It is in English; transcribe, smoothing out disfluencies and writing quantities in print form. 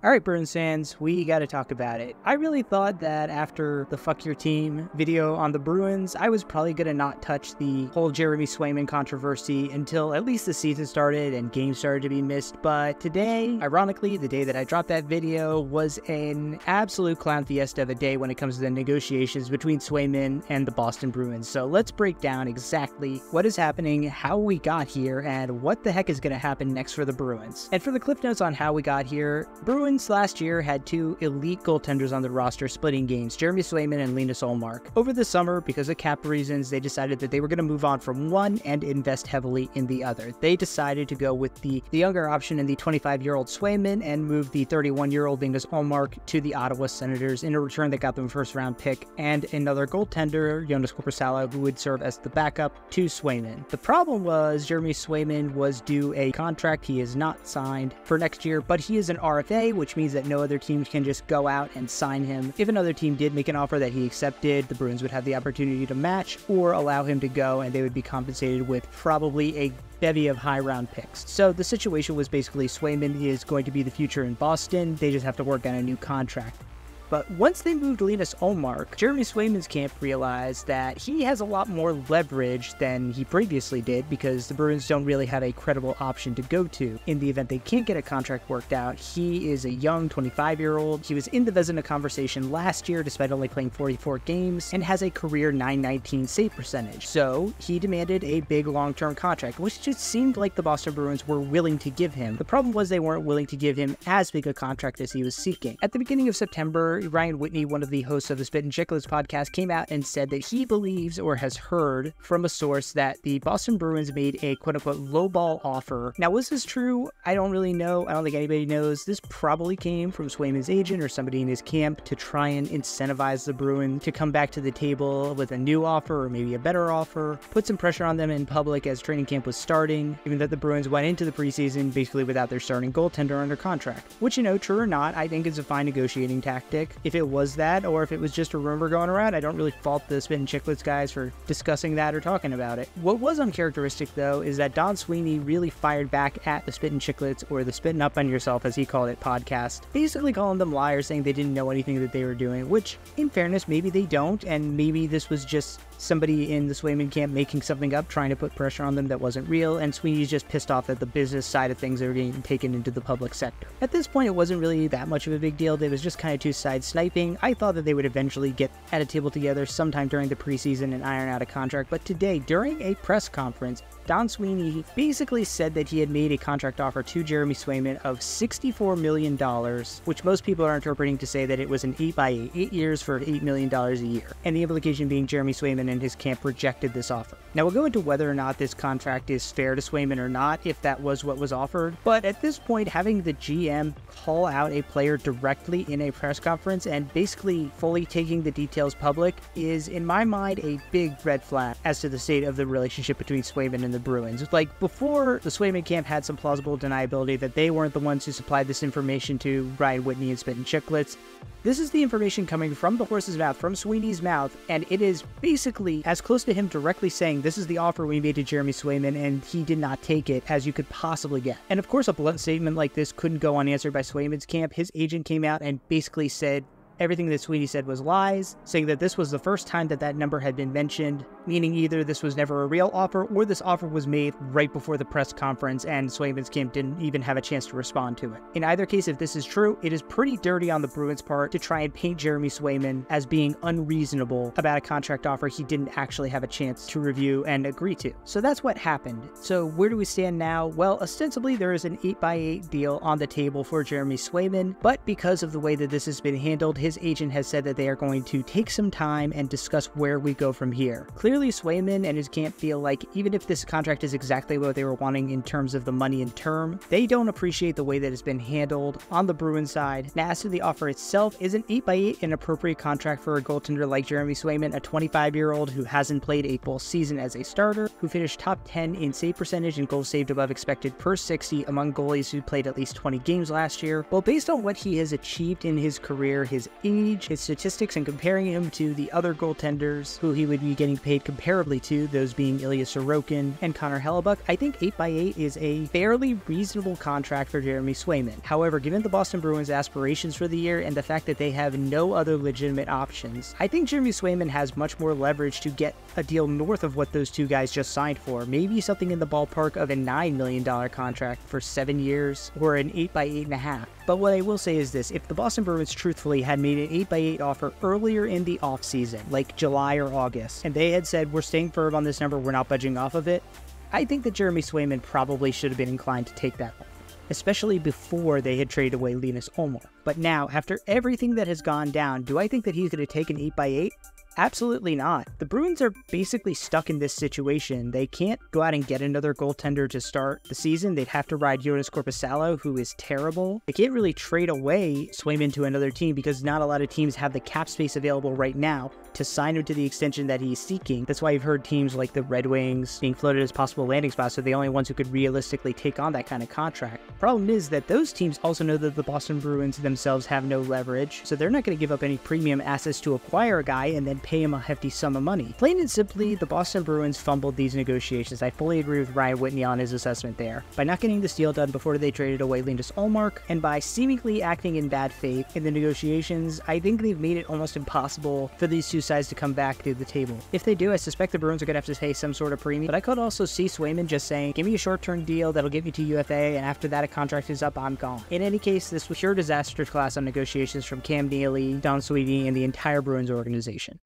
Alright, Bruins fans, we gotta talk about it. I really thought that after the Fuck Your Team video on the Bruins, I was probably gonna not touch the whole Jeremy Swayman controversy until at least the season started and games started to be missed. But today, ironically, the day that I dropped that video was an absolute clown fiesta of a day when it comes to the negotiations between Swayman and the Boston Bruins. So let's break down exactly what is happening, how we got here, and what the heck is gonna happen next for the Bruins. And for the cliff notes on how we got here, Bruins last year had two elite goaltenders on the roster splitting games, Jeremy Swayman and Linus Ullmark. Over the summer, because of cap reasons, they decided that they were going to move on from one and invest heavily in the other. They decided to go with the younger option in the 25-year-old Swayman and move the 31-year-old Linus Ullmark to the Ottawa Senators in a return that got them a first-round pick and another goaltender, Jonas Korpisalo, who would serve as the backup to Swayman. The problem was Jeremy Swayman was due a contract. He is not signed for next year, but he is an RFA, which means that no other team can just go out and sign him. If another team did make an offer that he accepted, the Bruins would have the opportunity to match or allow him to go, and they would be compensated with probably a bevy of high round picks. So the situation was basically Swayman is going to be the future in Boston. They just have to work on a new contract. But once they moved Linus Ullmark, Jeremy Swayman's camp realized that he has a lot more leverage than he previously did because the Bruins don't really have a credible option to go to in the event they can't get a contract worked out. He is a young 25-year-old. He was in the Vezina conversation last year despite only playing 44 games and has a career .919 save percentage. So he demanded a big long-term contract, which just seemed like the Boston Bruins were willing to give him. The problem was they weren't willing to give him as big a contract as he was seeking. At the beginning of September, Ryan Whitney, one of the hosts of the Spit and Chicklets podcast, came out and said that he believes or has heard from a source that the Boston Bruins made a quote-unquote lowball offer. Now, was this true? I don't really know. I don't think anybody knows. This probably came from Swayman's agent or somebody in his camp to try and incentivize the Bruins to come back to the table with a new offer or maybe a better offer, put some pressure on them in public as training camp was starting, even though the Bruins went into the preseason basically without their starting goaltender under contract. Which, true or not, I think is a fine negotiating tactic. If it was that, or if it was just a rumor going around, I don't really fault the Spit and Chicklets guys for discussing that or talking about it. What was uncharacteristic, though, is that Don Sweeney really fired back at the Spit and Chicklets, or the Spitting Up on Yourself, as he called it, podcast, basically calling them liars, saying they didn't know anything that they were doing, which, in fairness, maybe they don't, and maybe this was just somebody in the Swayman camp making something up, trying to put pressure on them that wasn't real, and Sweeney's just pissed off that the business side of things are getting taken into the public sector. At this point, it wasn't really that much of a big deal. It was just kind of two sides sniping. I thought that they would eventually get at a table together sometime during the preseason and iron out a contract, but today, during a press conference, Don Sweeney basically said that he had made a contract offer to Jeremy Swayman of $64 million, which most people are interpreting to say that it was an 8x8, 8 years for $8 million a year, and the implication being Jeremy Swayman and his camp rejected this offer. Now, we'll go into whether or not this contract is fair to Swayman or not, if that was what was offered, but at this point, having the GM call out a player directly in a press conference and basically fully taking the details public is, in my mind, a big red flag as to the state of the relationship between Swayman and the Bruins. Like, before, the Swayman camp had some plausible deniability that they weren't the ones who supplied this information to Ryan Whitney and Spit and Chicklets. This is the information coming from the horse's mouth, from Sweeney's mouth, and it is basically as close to him directly saying, this is the offer we made to Jeremy Swayman, and he did not take it, as you could possibly get. And of course, a blunt statement like this couldn't go unanswered by Swayman's camp. His agent came out and basically said everything that Sweeney said was lies, saying that this was the first time that that number had been mentioned, meaning either this was never a real offer or this offer was made right before the press conference and Swayman's camp didn't even have a chance to respond to it. In either case, if this is true, it is pretty dirty on the Bruins' part to try and paint Jeremy Swayman as being unreasonable about a contract offer he didn't actually have a chance to review and agree to. So that's what happened. So where do we stand now? Well, ostensibly there is an 8x8 deal on the table for Jeremy Swayman, but because of the way that this has been handled, his agent has said that they are going to take some time and discuss where we go from here. Clearly, Swayman and his camp feel like even if this contract is exactly what they were wanting in terms of the money and term, they don't appreciate the way that it's been handled on the Bruins side. Now, as to the offer itself, is an 8x8 an appropriate contract for a goaltender like Jeremy Swayman, a 25-year-old who hasn't played a full season as a starter, who finished top 10 in save percentage and goals saved above expected per 60 among goalies who played at least 20 games last year? Well, based on what he has achieved in his career, his age, his statistics, and comparing him to the other goaltenders who he would be getting paid traded comparably to, those being Ilya Sorokin and Connor Hellebuck, I think 8x8 is a fairly reasonable contract for Jeremy Swayman. However, given the Boston Bruins' aspirations for the year and the fact that they have no other legitimate options, I think Jeremy Swayman has much more leverage to get a deal north of what those two guys just signed for, maybe something in the ballpark of a $9 million contract for 7 years, or an 8x8.5. But what I will say is this: if the Boston Bruins truthfully had made an 8x8 offer earlier in the offseason, like July or August, and they had said, we're staying firm on this number, we're not budging off of it, I think that Jeremy Swayman probably should have been inclined to take that one, especially before they had traded away Linus Ullmark. But now, after everything that has gone down, do I think that he's going to take an 8x8? Absolutely not. The Bruins are basically stuck in this situation. They can't go out and get another goaltender to start the season. They'd have to ride Joonas Korpisalo, who is terrible. They can't really trade away Swayman to another team because not a lot of teams have the cap space available right now to sign him to the extension that he's seeking. That's why you've heard teams like the Red Wings being floated as possible landing spots. They're the only ones who could realistically take on that kind of contract. Problem is that those teams also know that the Boston Bruins themselves have no leverage, so they're not going to give up any premium assets to acquire a guy and then pay him a hefty sum of money. Plain and simply, the Boston Bruins fumbled these negotiations. I fully agree with Ryan Whitney on his assessment there. By not getting this deal done before they traded away Linus Ullmark, and by seemingly acting in bad faith in the negotiations, I think they've made it almost impossible for these two sides to come back to the table. If they do, I suspect the Bruins are going to have to pay some sort of premium, but I could also see Swayman just saying, give me a short-term deal that'll get me to UFA, and after that a contract is up, I'm gone. In any case, this was pure disaster class on negotiations from Cam Neely, Don Sweeney, and the entire Bruins organization.